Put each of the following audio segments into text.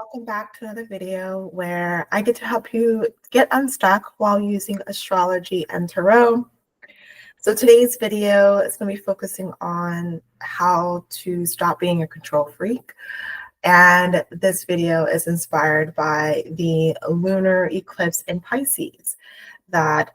welcome back to another video where I get to help you get unstuck while using astrology and tarot. So today's video is going to be focusing on how to stop being a control freak. And this video is inspired by the lunar eclipse in Pisces that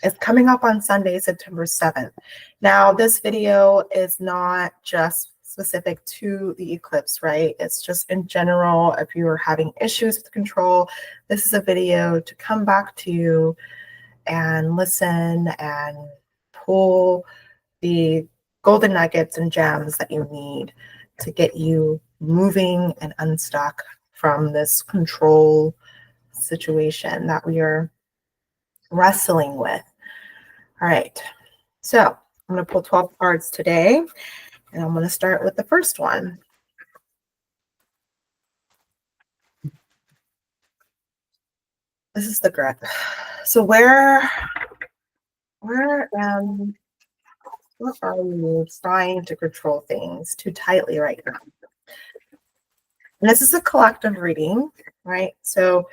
is coming up on Sunday, September 7th. Now, this video is not just specific to the eclipse, right? It's just in general, if you are having issues with control, this is a video to come back to and listen and pull the golden nuggets and gems that you need to get you moving and unstuck from this control situation that we are wrestling with. All right, so I'm going to pull 12 cards today, and I'm going to start with the first one. This is the grip. So what are you trying to control things too tightly right now? And this is a collective reading, right? So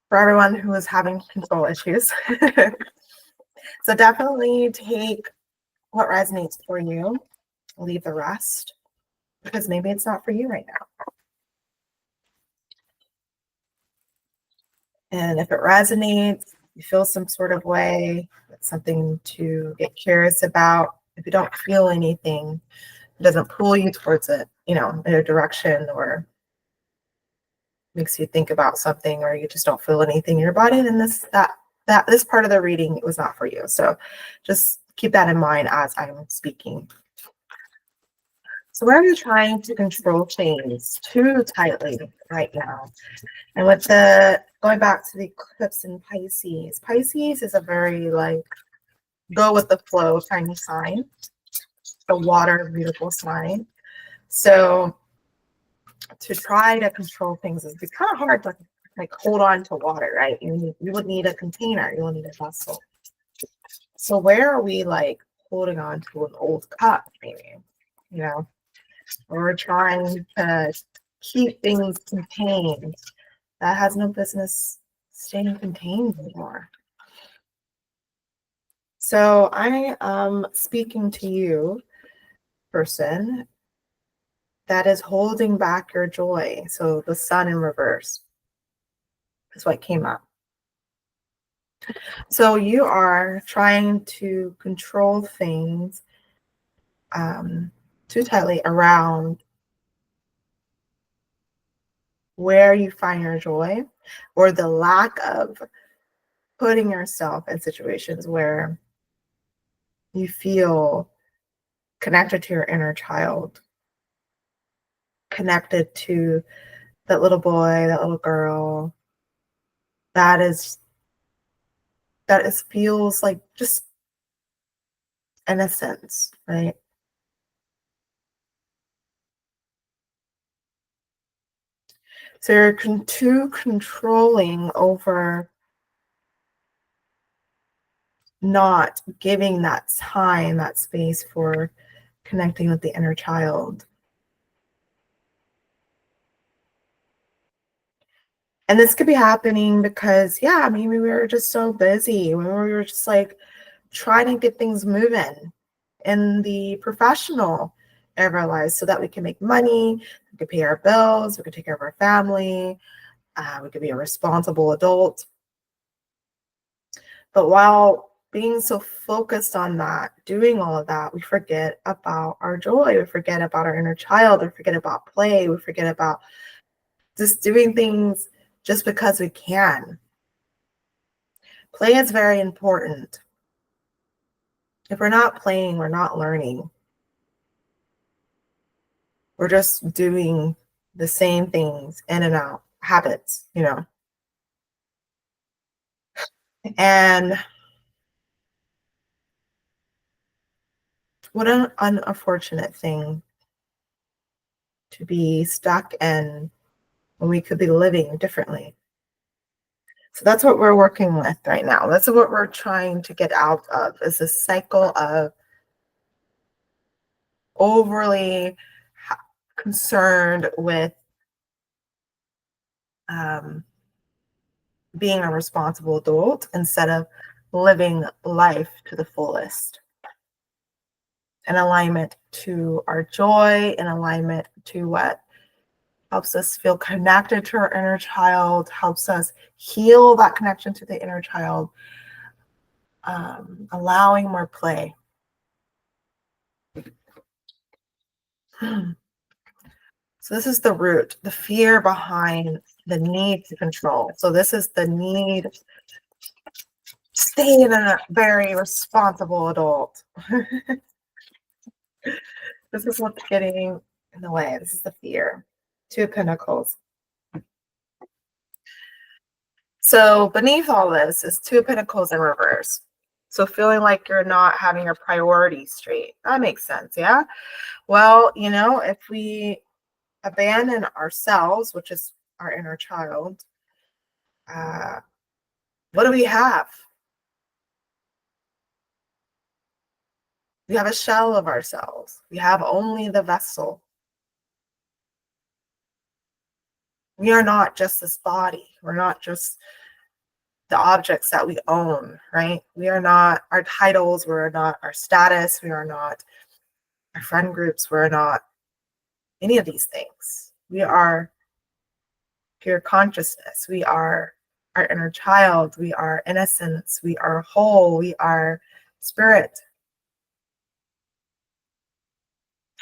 for everyone who is having control issues. So definitely take what resonates for you, leave the rest, because maybe it's not for you right now. And if it resonates, you feel some sort of way, it's something to get curious about. If you don't feel anything, it doesn't pull you towards it, in a direction, or makes you think about something, or you just don't feel anything in your body, then this part of the reading was not for you. So just keep that in mind as I'm speaking. So where are you trying to control things too tightly right now? And with going back to the eclipse in Pisces, Pisces is a very go with the flow kind of sign, a water beautiful sign. So to try to control things is kind of hard to hold on to water, right? You would need a container, you would need a vessel. So where are we holding on to an old cup, maybe, or we're trying to keep things contained that has no business staying contained anymore. So I am speaking to you, person that is holding back your joy. So the sun in reverse is what came up. So you are trying to control things too tightly around where you find your joy, or the lack of putting yourself in situations where you feel connected to your inner child, connected to that little boy, that little girl, that feels like just innocence, right? So you're too controlling over not giving that time, that space for connecting with the inner child. And this could be happening because, maybe we were just so busy. We were just trying to get things moving in the professional area of our lives so that we can make money, we could pay our bills, we could take care of our family, we could be a responsible adult. But while being so focused on that, doing all of that, we forget about our joy, we forget about our inner child, we forget about play, we forget about just doing things just because we can. Play is very important. If we're not playing, we're not learning. We're just doing the same things in and out, habits, And what an unfortunate thing to be stuck in when we could be living differently. So that's what we're working with right now. That's what we're trying to get out of, is a cycle of overly concerned with being a responsible adult instead of living life to the fullest. In alignment to our joy, in alignment to what helps us feel connected to our inner child, helps us heal that connection to the inner child, allowing more play. So this is the root, the fear behind the need to control. So this is the need to stay in a very responsible adult. This is what's getting in the way. This is the fear. Two of Pentacles. So beneath all this is Two of Pentacles in reverse. So feeling like you're not having your priorities straight. That makes sense, yeah? Well, if we abandon ourselves, which is our inner child, what do we have? We have a shell of ourselves. We have only the vessel. We are not just this body. We're not just the objects that we own, right? We are not our titles. We're not our status. We are not our friend groups. We're not any of these things. We are pure consciousness. We are our inner child. We are innocence. We are whole. We are spirit.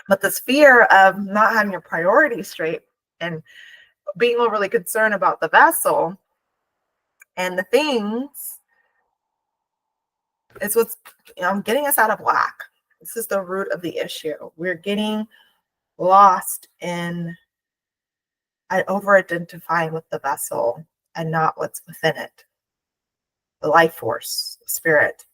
But this fear of not having your priorities straight and being overly concerned about the vessel and the things is what's getting us out of whack. This is the root of the issue. We're getting lost in over-identifying with the vessel and not what's within it. The life force, the spirit.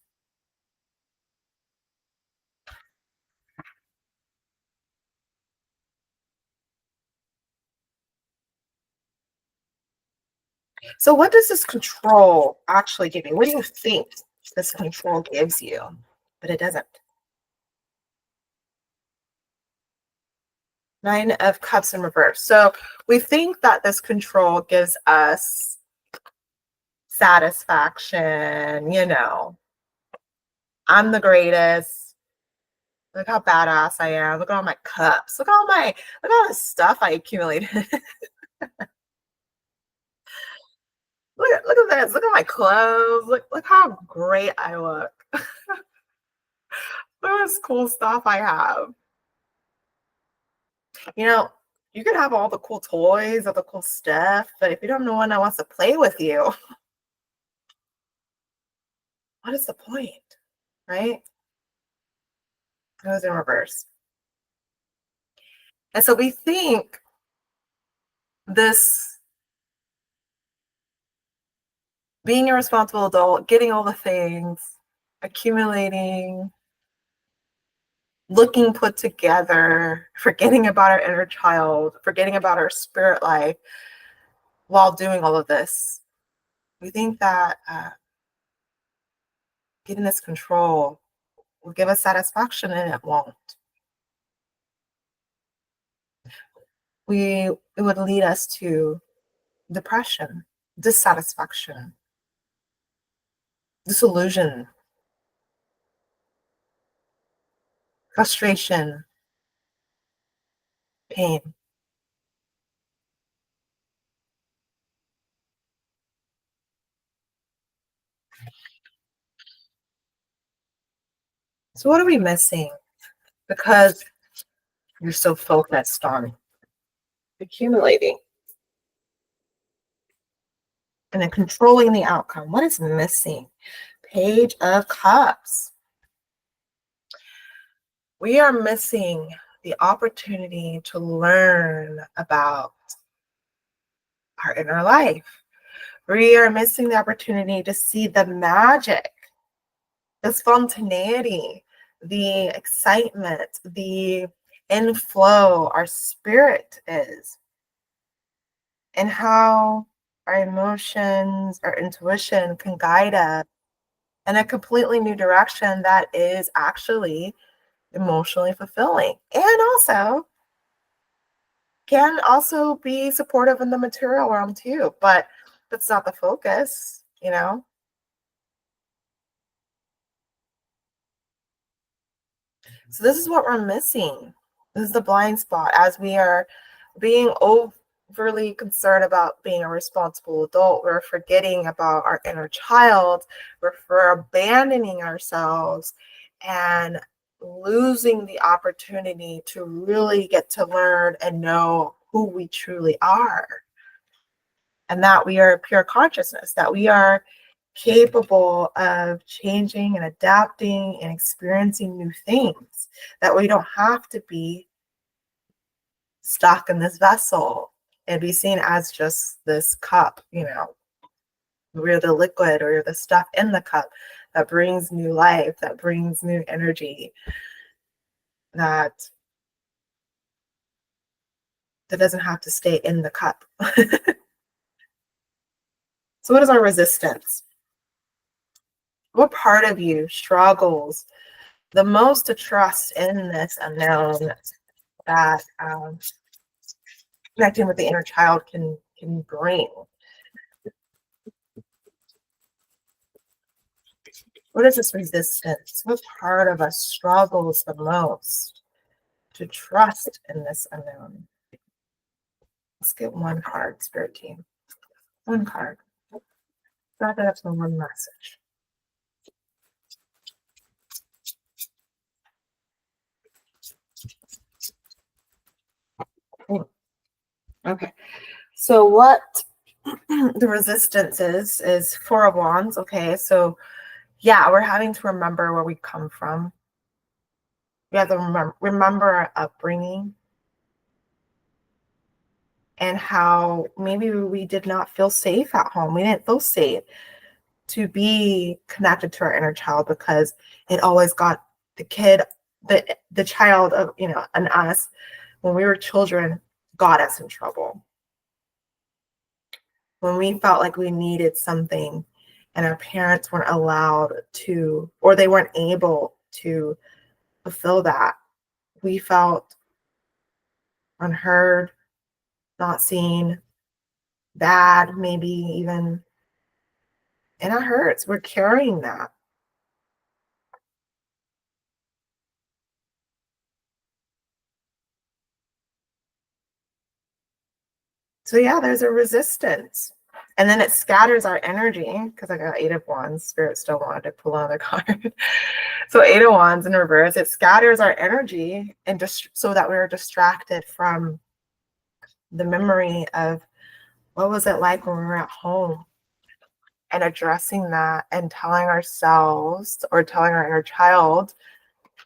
So what does this control actually give you? What do you think this control gives you? But it doesn't. Nine of Cups in reverse. So we think that this control gives us satisfaction, I'm the greatest. Look how badass I am. Look at all my cups. Look at all the stuff I accumulated. Look at this. Look at my clothes. Look how great I look. Look at this cool stuff I have. You can have all the cool toys, all the cool stuff, but if you don't know one that wants to play with you, what is the point? Right? It goes in reverse. And so we think this being a responsible adult, getting all the things, accumulating, looking put together, forgetting about our inner child, forgetting about our spirit life while doing all of this. We think that getting this control will give us satisfaction, and it won't. It would lead us to depression, dissatisfaction, disillusion, frustration, pain. So what are we missing? Because you're so focused on accumulating and then controlling the outcome. What is missing? Page of Cups. We are missing the opportunity to learn about our inner life. We are missing the opportunity to see the magic, the spontaneity, the excitement, the inflow our spirit is, and how our emotions, our intuition can guide us in a completely new direction that is actually emotionally fulfilling and also can also be supportive in the material realm too, but that's not the focus, you know? So this is what we're missing. This is the blind spot as we are being overly concerned about being a responsible adult. We're forgetting about our inner child. We're abandoning ourselves and losing the opportunity to really get to learn and know who we truly are. And that we are pure consciousness, that we are capable of changing and adapting and experiencing new things, that we don't have to be stuck in this vessel and be seen as just this cup, you know. We're the liquid or the stuff in the cup that brings new life, that brings new energy, that doesn't have to stay in the cup. So what is our resistance? What part of you struggles the most to trust in this unknown that connecting with the inner child can bring? What is this resistance? What part of us struggles the most to trust in this unknown? Let's get one card, Spirit Team. One card. Wrap it up in one message. Okay. So what the resistance is Four of Wands. Okay. So yeah, we're having to remember where we come from. We have to remember our upbringing and how maybe we did not feel safe at home. We didn't feel safe to be connected to our inner child because it always got the kid, the child of, you know, and us when we were children got us in trouble. When we felt like we needed something and our parents weren't allowed to, or they weren't able to fulfill that, we felt unheard, not seen, bad, maybe even, and it hurts. We're carrying that. So yeah, there's a resistance. And then it scatters our energy because I got Eight of Wands. Spirit still wanted to pull another card. So Eight of Wands in reverse, it scatters our energy and just so that we're distracted from the memory of what was it like when we were at home, and addressing that and telling ourselves or telling our inner child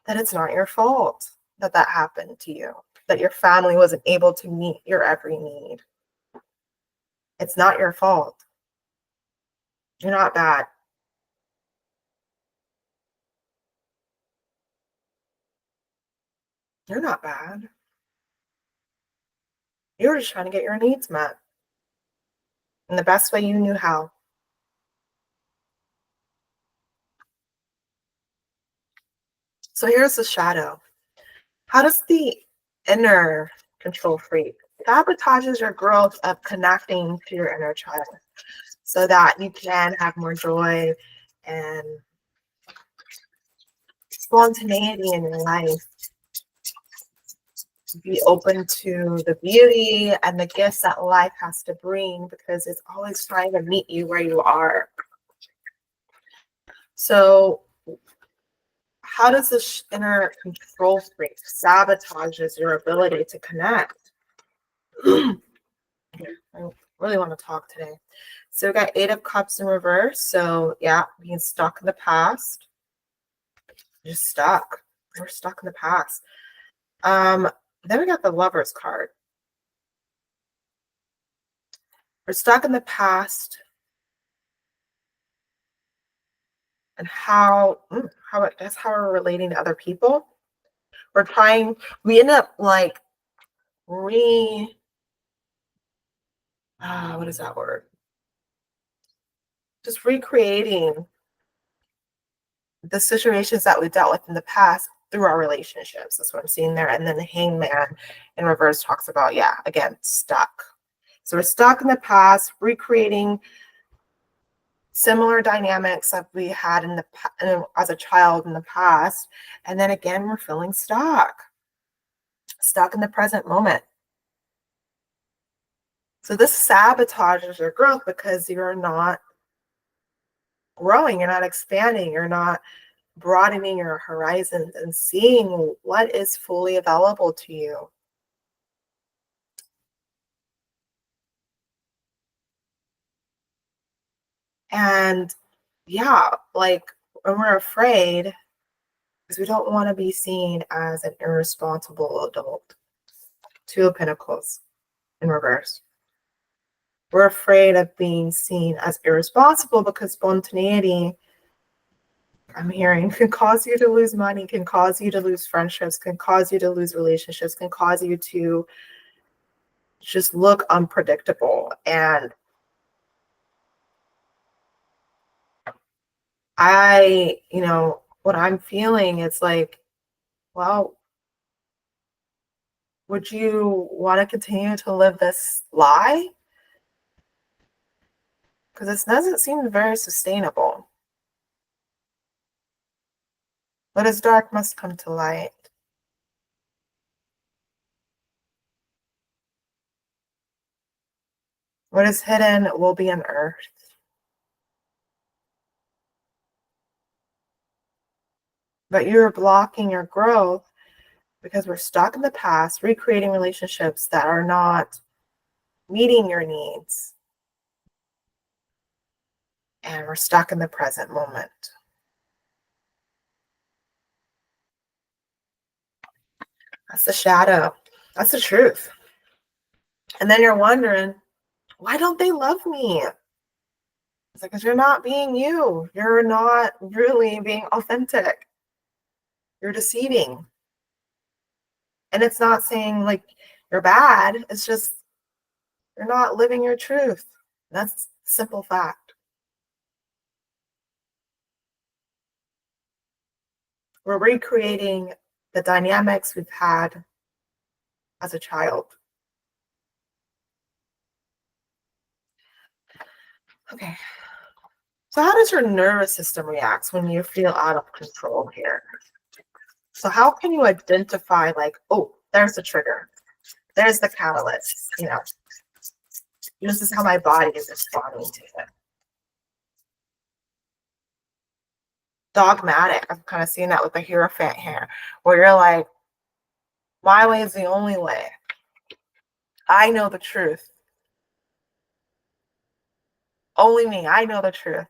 that it's not your fault that that happened to you, that your family wasn't able to meet your every need. It's not your fault. You're not bad. You're not bad. You were just trying to get your needs met in the best way you knew how. So here's the shadow. How does the inner control freak sabotages your growth of connecting to your inner child so that you can have more joy and spontaneity in your life? Be open to the beauty and the gifts that life has to bring because it's always trying to meet you where you are. So how does this inner control freak sabotages your ability to connect? I really want to talk today. So we got Eight of Cups in reverse. So yeah, being stuck in the past. Just stuck. We're stuck in the past. Then we got the Lovers card. We're stuck in the past and that's how we're relating to other people. We end up like what is that word? Just recreating the situations that we dealt with in the past through our relationships. That's what I'm seeing there. And then the Hangman in reverse talks about, yeah, again, stuck. So we're stuck in the past, recreating similar dynamics that we had as a child in the past. And then again, we're feeling stuck in the present moment. So this sabotages your growth because you're not growing, you're not expanding, you're not broadening your horizons and seeing what is fully available to you. And yeah, like when we're afraid, because we don't want to be seen as an irresponsible adult. Two of Pentacles in reverse. We're afraid of being seen as irresponsible because spontaneity, I'm hearing, can cause you to lose money, can cause you to lose friendships, can cause you to lose relationships, can cause you to just look unpredictable. And what I'm feeling is like, well, would you want to continue to live this lie? Because it doesn't seem very sustainable. What is dark must come to light. What is hidden will be unearthed. But you're blocking your growth because we're stuck in the past, recreating relationships that are not meeting your needs. And we're stuck in the present moment. That's the shadow. That's the truth. And then you're wondering, why don't they love me? It's like, because you're not being you. You're not really being authentic. You're deceiving. And it's not saying like you're bad. It's just you're not living your truth. That's a simple fact. We're recreating the dynamics we've had as a child. Okay. So how does your nervous system react when you feel out of control here? So how can you identify like, oh, there's the trigger. There's the catalyst, This is how my body is responding to it. Dogmatic. I'm kind of seeing that with the Hierophant here, where you're like, my way is the only way. I know the truth. Only me. I know the truth.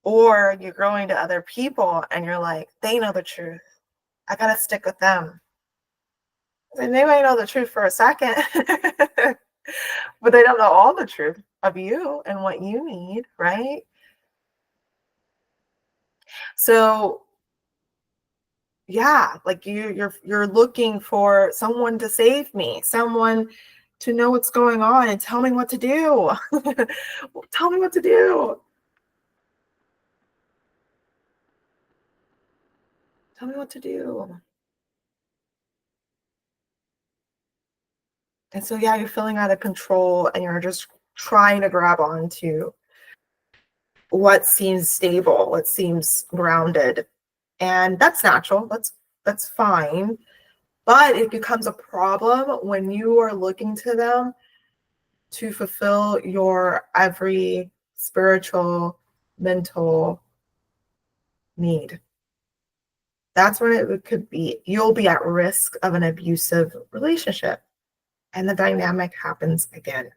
Or you're growing to other people and you're like, they know the truth. I got to stick with them. And they might know the truth for a second, but they don't know all the truth of you and what you need, right? So yeah, like you're looking for someone to save me, someone to know what's going on and tell me what to do. Tell me what to do. Tell me what to do. And so yeah, you're feeling out of control and you're just trying to grab onto what seems stable, what seems grounded. And that's natural. That's fine. But it becomes a problem when you are looking to them to fulfill your every spiritual, mental need. That's when it could be, you'll be at risk of an abusive relationship. And the dynamic happens again.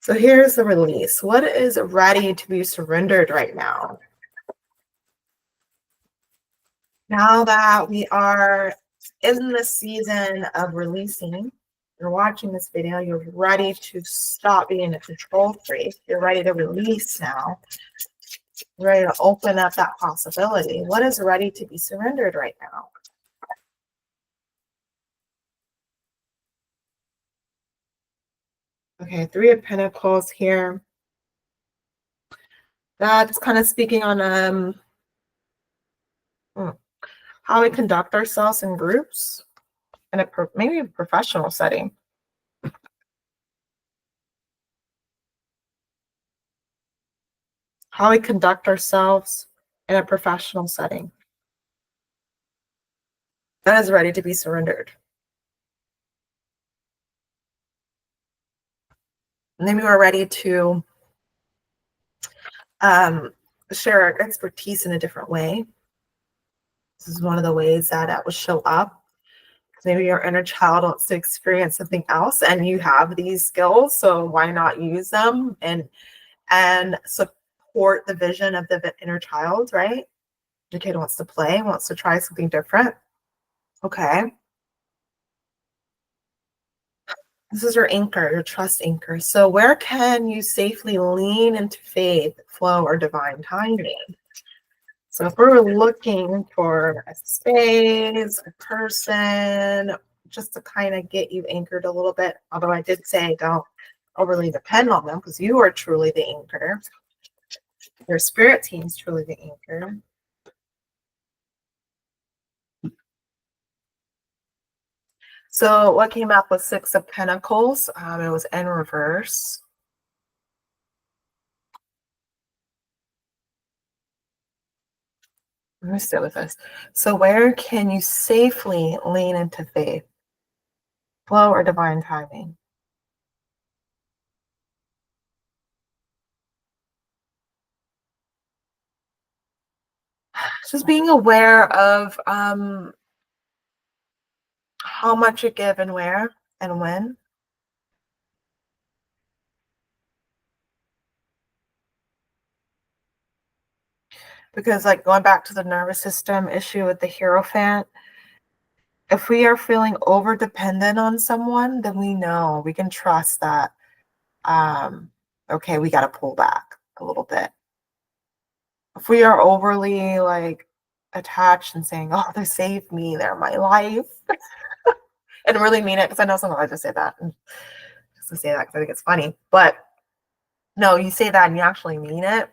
So here's the release. What is ready to be surrendered right now? Now that we are in the season of releasing, you're watching this video, you're ready to stop being a control freak. You're ready to release now. You're ready to open up that possibility. What is ready to be surrendered right now? Okay, Three of Pentacles here. That's kind of speaking on hmm, how we conduct ourselves in groups in a maybe a professional setting. How we conduct ourselves in a professional setting. That is ready to be surrendered. And then we are ready to um, share our expertise in a different way. This is one of the ways that it will show up. Maybe your inner child wants to experience something else, and you have these skills, so why not use them and support the vision of the inner child, right? The kid wants to play, wants to try something different. Okay. This is your anchor, your trust anchor. So where can you safely lean into faith, flow, or divine timing? So if we're looking for a space, a person, just to kind of get you anchored a little bit, although I did say don't overly depend on them because you are truly the anchor. Your spirit team is truly the anchor. So what came up was Six of Pentacles. It was in reverse. Let me sit with this. So where can you safely lean into faith, flow, or divine timing? Just being aware of how much you give and where and when. Because like going back to the nervous system issue with the Hierophant, if we are feeling over dependent on someone, then we know we can trust that okay, we got to pull back a little bit. If we are overly like attached and saying, oh, they saved me, they're my life, and really mean it, because I know sometimes I just say that and just to say that because I think it's funny. But no, you say that and you actually mean it.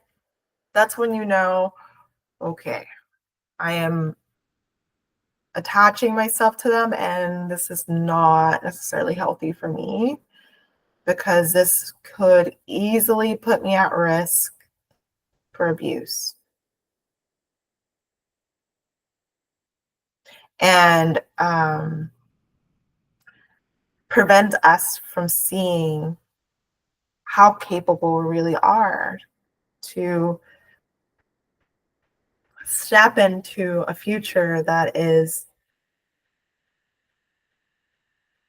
That's when you know, okay, I am attaching myself to them, and this is not necessarily healthy for me because this could easily put me at risk for abuse. And prevent us from seeing how capable we really are to step into a future that is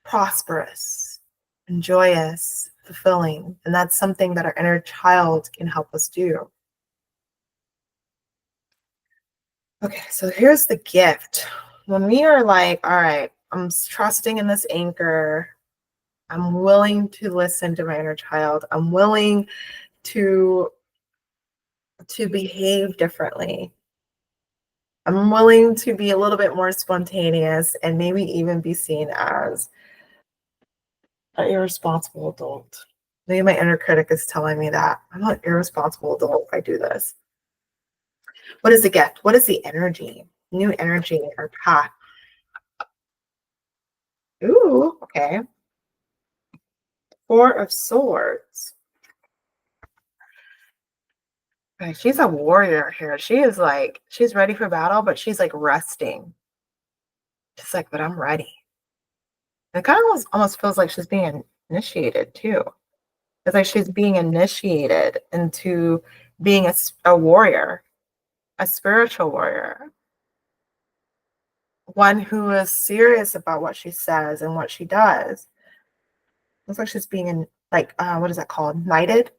prosperous and joyous, fulfilling. And that's something that our inner child can help us do. Okay, so here's the gift. When we are like, all right, I'm trusting in this anchor, I'm willing to listen to my inner child, I'm willing to behave differently. I'm willing to be a little bit more spontaneous and maybe even be seen as an irresponsible adult. Maybe my inner critic is telling me that I'm not an irresponsible adult if I do this. What is the gift? What is the energy? New energy or path. Ooh, okay. Four of Swords. Okay, she's a warrior here. She is like, she's ready for battle, but she's like resting. She's like, but I'm ready. It kind of almost feels like she's being initiated too. It's like she's being initiated into being a warrior, a spiritual warrior, one who is serious about what she says and what she does. Looks like she's being like, what is that called? Knighted?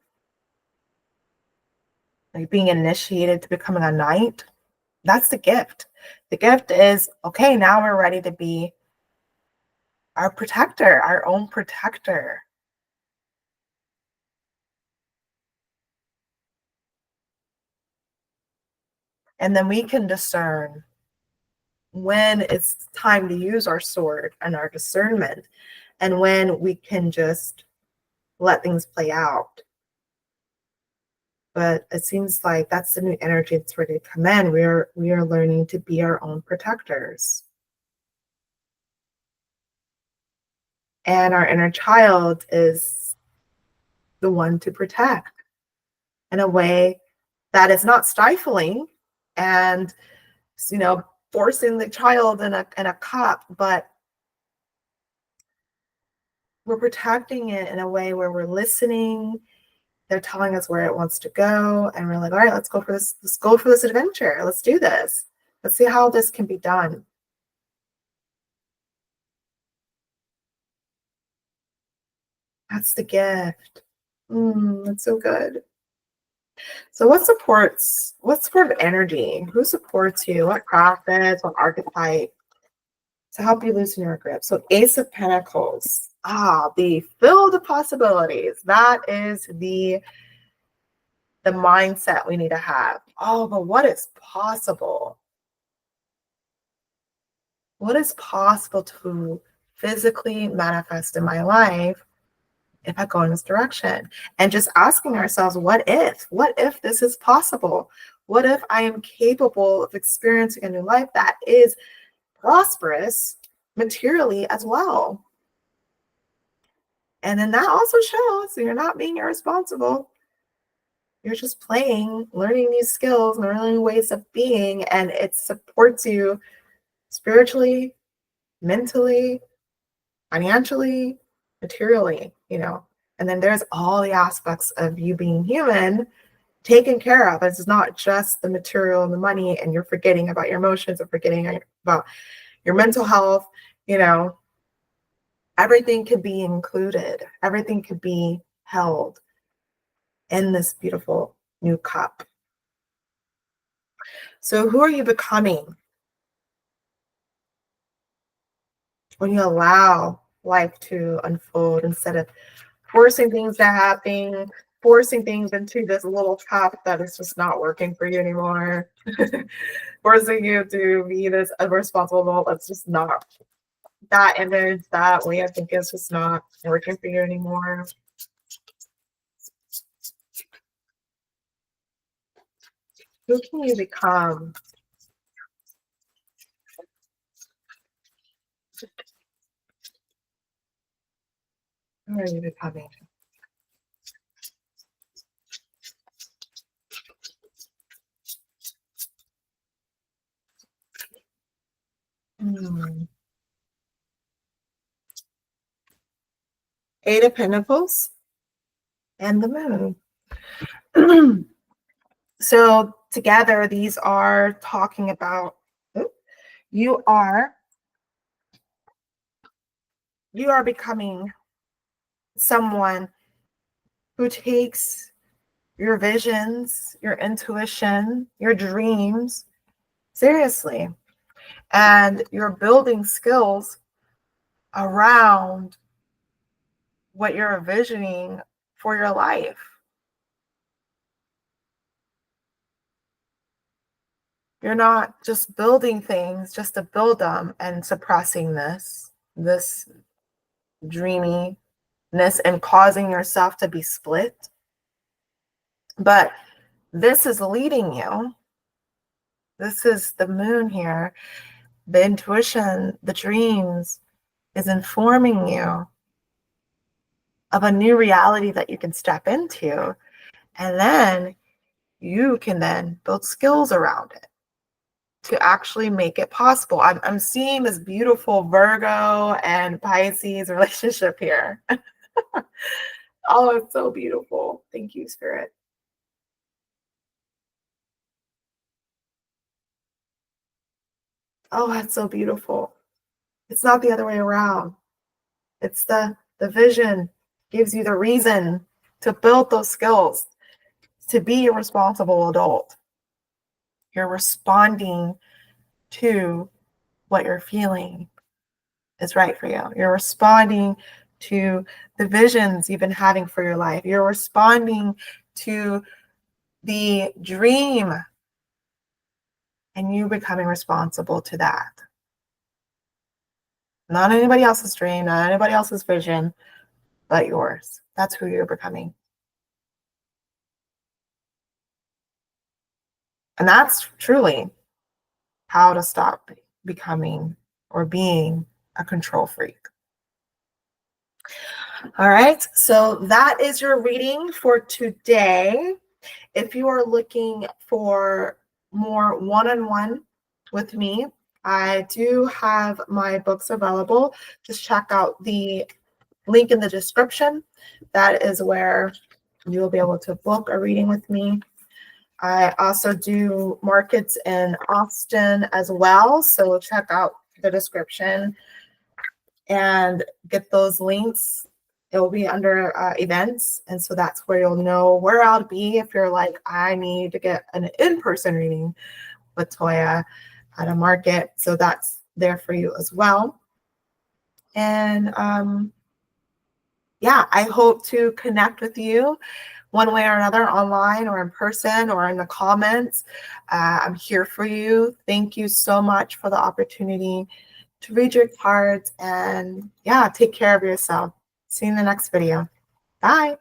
Like being initiated to becoming a knight. That's the gift. The gift is, okay, now we're ready to be our protector, our own protector. And then we can discern when it's time to use our sword and our discernment, and when we can just let things play out. But it seems like that's the new energy that's ready to come in. We are learning to be our own protectors. And our inner child is the one to protect in a way that is not stifling and, you know, forcing the child in a cup, but we're protecting it in a way where we're listening. They're telling us where it wants to go, and we're like, all right, let's go for this. Let's go for this adventure. Let's do this. Let's see how this can be done. That's the gift. That's so good. So what support of energy? Who supports you? What practice, what archetype to help you loosen your grip? So Ace of Pentacles. The filled possibilities. That is the mindset we need to have. Oh, but what is possible? What is possible to physically manifest in my life if I go in this direction? And just asking ourselves, what if this is possible? What if I am capable of experiencing a new life that is prosperous materially as well? And then that also shows you're not being irresponsible. You're just playing, learning these skills, learning ways of being, and it supports you spiritually, mentally, financially, materially, And then there's all the aspects of you being human taken care of. It's not just the material and the money, and you're forgetting about your emotions or forgetting about your mental health, Everything could be included. Everything could be held in this beautiful new cup. So who are you becoming when you allow life to unfold instead of forcing things to happen, forcing things into this little cup that is just not working for you anymore, forcing you to be this irresponsible adult that's just not, that image, that way I think is just not working for you anymore. Who can you become? Who are you becoming? Eight of Pentacles and the Moon. So together, these are talking about you are becoming someone who takes your visions, your intuition, your dreams seriously. And you're building skills around what you're envisioning for your life. You're not just building things just to build them and suppressing this dreaminess and causing yourself to be split. But this is leading you. This is the Moon here. The intuition, the dreams is informing you of a new reality that you can step into. And then you can then build skills around it to actually make it possible. I'm seeing this beautiful Virgo and Pisces relationship here. Oh, it's so beautiful. Thank you, Spirit. Oh, that's so beautiful. It's not the other way around. It's the vision gives you the reason to build those skills, to be a responsible adult. You're responding to what you're feeling is right for you. You're responding to the visions you've been having for your life. You're responding to the dream and you becoming responsible to that. Not anybody else's dream, not anybody else's vision, but yours. That's who you're becoming. And that's truly how to stop becoming or being a control freak. All right, so that is your reading for today. If you are looking for more one-on-one with me, I do have my books available. Just check out the link in the description. That is where you will be able to book a reading with me. I also do markets in Austin as well, so check out the description and get those links. It will be under events, and so that's where you'll know where I'll be if you're like, I need to get an in-person reading with Toya at a market. So that's there for you as well. And yeah, I hope to connect with you one way or another, online or in person or in the comments. I'm here for you. Thank you so much for the opportunity to read your cards, and yeah, take care of yourself. See you in the next video. Bye.